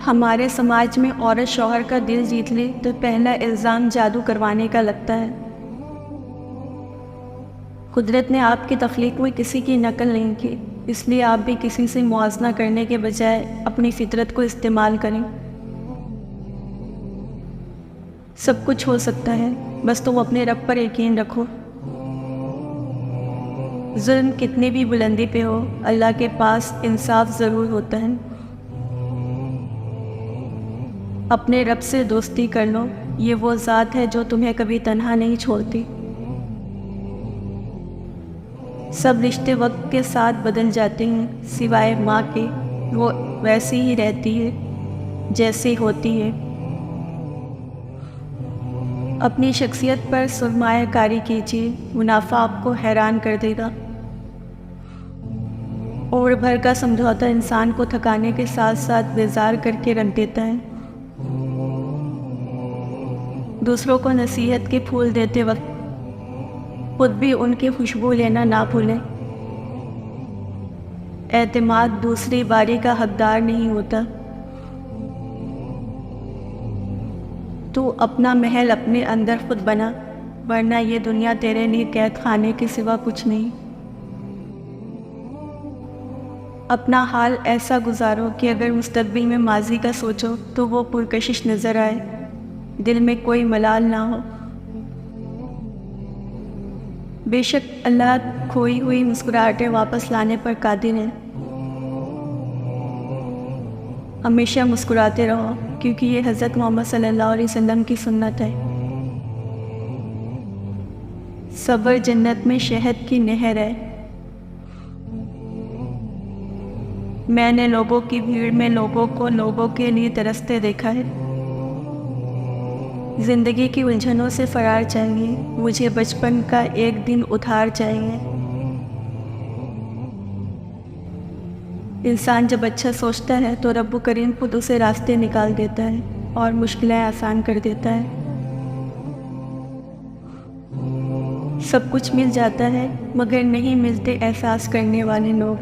ہمارے سماج میں عورت شوہر کا دل جیت لے تو پہلا الزام جادو کروانے کا لگتا ہے۔ قدرت نے آپ کی تخلیق میں کسی کی نقل نہیں کی، اس لیے آپ بھی کسی سے موازنہ کرنے کے بجائے اپنی فطرت کو استعمال کریں۔ سب کچھ ہو سکتا ہے، بس تم اپنے رب پر یقین رکھو۔ ظلم کتنی بھی بلندی پہ ہو، اللہ کے پاس انصاف ضرور ہوتا ہے۔ اپنے رب سے دوستی کر لو، یہ وہ ذات ہے جو تمہیں کبھی تنہا نہیں چھوڑتی۔ سب رشتے وقت کے ساتھ بدل جاتے ہیں، سوائے ماں کے، وہ ویسی ہی رہتی ہے جیسی ہوتی ہے۔ اپنی شخصیت پر سرمایہ کاری کیجیے، منافع آپ کو حیران کر دے گا۔ عمر بھر کا سمجھوتا انسان کو تھکانے کے ساتھ ساتھ بیزار کر کے رکھ دیتا ہے۔ دوسروں کو نصیحت کے پھول دیتے وقت خود بھی ان کی خوشبو لینا نہ بھولیں۔ اعتماد دوسری باری کا حقدار نہیں ہوتا۔ تو اپنا محل اپنے اندر خود بنا، ورنہ یہ دنیا تیرے لیے قید خانے کے سوا کچھ نہیں۔ اپنا حال ایسا گزارو کہ اگر مستقبل میں ماضی کا سوچو تو وہ پرکشش نظر آئے، دل میں کوئی ملال نہ ہو۔ بے شک اللہ کھوئی ہوئی مسکراہٹیں واپس لانے پر قادر ہے۔ ہمیشہ مسکراتے رہو، کیونکہ یہ حضرت محمد صلی اللہ علیہ وسلم کی سنت ہے۔ صبر جنت میں شہد کی نہر ہے۔ میں نے لوگوں کی بھیڑ میں لوگوں کو لوگوں کے لیے ترستے دیکھا ہے۔ زندگی کی الجھنوں سے فرار چاہیے، مجھے بچپن کا ایک دن ادھار چاہیے۔ انسان جب اچھا سوچتا ہے تو رب کریم خود اسے راستے نکال دیتا ہے اور مشکلیں آسان کر دیتا ہے۔ سب کچھ مل جاتا ہے مگر نہیں ملتے احساس کرنے والے لوگ۔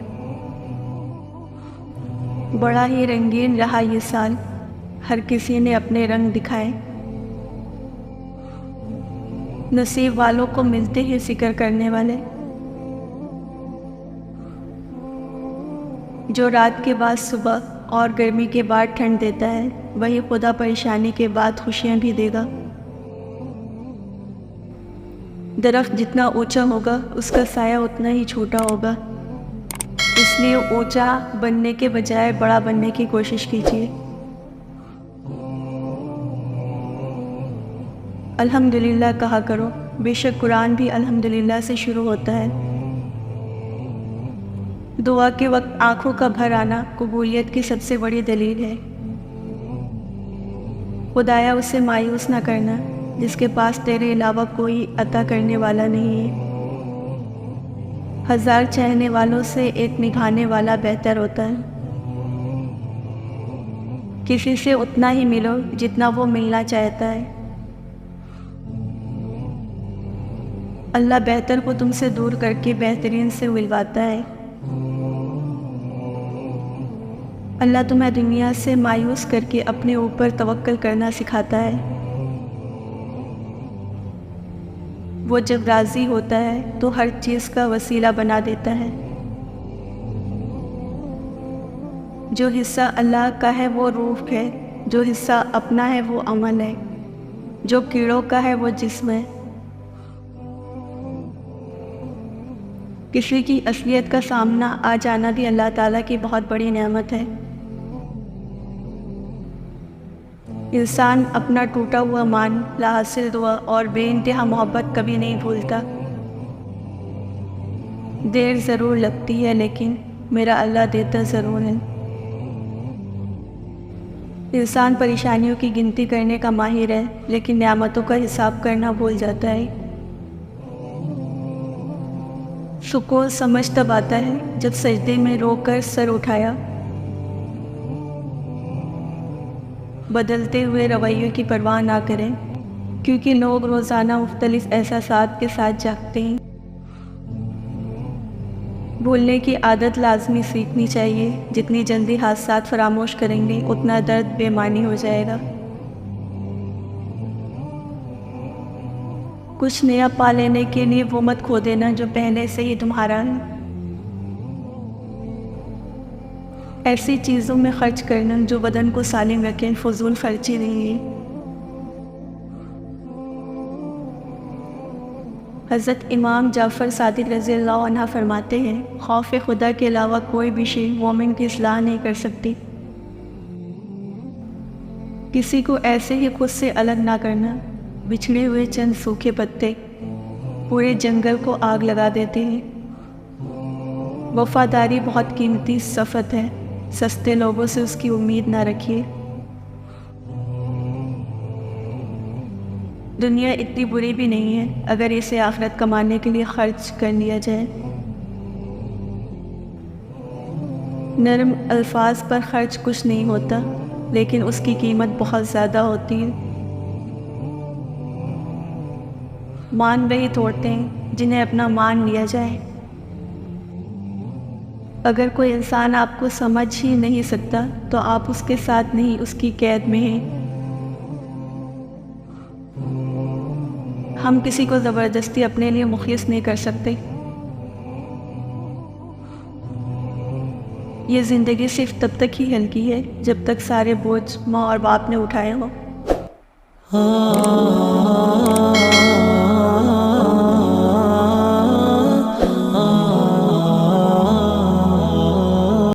بڑا ہی رنگین رہا یہ سال، ہر کسی نے اپنے رنگ دکھائے۔ نصیب والوں کو ملتے ہی فکر کرنے والے، جو رات کے بعد صبح اور گرمی کے بعد ٹھنڈ دیتا ہے، وہی خدا پریشانی کے بعد خوشیاں بھی دے گا۔ درخت جتنا اونچا ہوگا اس کا سایہ اتنا ہی چھوٹا ہوگا، اس لیے اونچا بننے کے بجائے بڑا بننے کی کوشش کیجیے۔ الحمدللہ کہا کرو، بے شک قرآن بھی الحمدللہ سے شروع ہوتا ہے۔ دعا کے وقت آنکھوں کا بھر آنا قبولیت کی سب سے بڑی دلیل ہے۔ خدایا اسے مایوس نہ کرنا جس کے پاس تیرے علاوہ کوئی عطا کرنے والا نہیں ہے۔ ہزار چاہنے والوں سے ایک نبھانے والا بہتر ہوتا ہے۔ کسی سے اتنا ہی ملو جتنا وہ ملنا چاہتا ہے۔ اللہ بہتر کو تم سے دور کر کے بہترین سے ملواتا ہے۔ اللہ تمہیں دنیا سے مایوس کر کے اپنے اوپر توکل کرنا سکھاتا ہے۔ وہ جب راضی ہوتا ہے تو ہر چیز کا وسیلہ بنا دیتا ہے۔ جو حصہ اللہ کا ہے وہ روح ہے، جو حصہ اپنا ہے وہ عمل ہے، جو کیڑوں کا ہے وہ جسم ہے۔ کسی کی اصلیت کا سامنا آ جانا بھی اللہ تعالیٰ کی بہت بڑی نعمت ہے۔ انسان اپنا ٹوٹا ہوا مان، لاحاصل دعا اور بے انتہا محبت کبھی نہیں بھولتا۔ دیر ضرور لگتی ہے لیکن میرا اللہ دیتا ضرور ہے۔ انسان پریشانیوں کی گنتی کرنے کا ماہر ہے لیکن نعمتوں کا حساب کرنا بھول جاتا ہے۔ سکون سمجھ تب آتا ہے جب سجدے میں رو کر سر اٹھایا۔ بدلتے ہوئے رویوں کی پرواہ نہ کریں، کیونکہ لوگ روزانہ مختلف احساسات کے ساتھ جاگتے ہیں۔ بھولنے کی عادت لازمی سیکھنی چاہیے. جتنی جلدی حادثات فراموش کریں گے اتنا درد بے معنی ہو جائے گا. کچھ نیا پا لینے کے لیے وہ مت کھو دینا جو پہلے سے ہی تمہارا ہے. ایسی چیزوں میں خرچ کرنا جو بدن کو سالم رکھیں فضول خرچی نہیں ہے. حضرت امام جعفر صادق رضی اللہ عنہ فرماتے ہیں خوف خدا کے علاوہ کوئی بھی شے مومن کی اصلاح نہیں کر سکتی. کسی کو ایسے ہی خود سے الگ نہ کرنا. بچھڑے ہوئے چند سوکھے پتے پورے جنگل کو آگ لگا دیتے ہیں. وفاداری بہت قیمتی صفت ہے. سستے لوگوں سے اس کی امید نہ رکھیے. دنیا اتنی بری بھی نہیں ہے اگر اسے آخرت کمانے کے لیے خرچ کر لیا جائے. نرم الفاظ پر خرچ کچھ نہیں ہوتا لیکن اس کی قیمت بہت زیادہ ہوتی ہے. مان وہی توڑتے ہیں جنہیں اپنا مان لیا جائے. اگر کوئی انسان آپ کو سمجھ ہی نہیں سکتا تو آپ اس کے ساتھ نہیں اس کی قید میں ہیں. ہم کسی کو زبردستی اپنے لیے مخلص نہیں کر سکتے. یہ زندگی صرف تب تک ہی ہلکی ہے جب تک سارے بوجھ ماں اور باپ نے اٹھائے ہوں.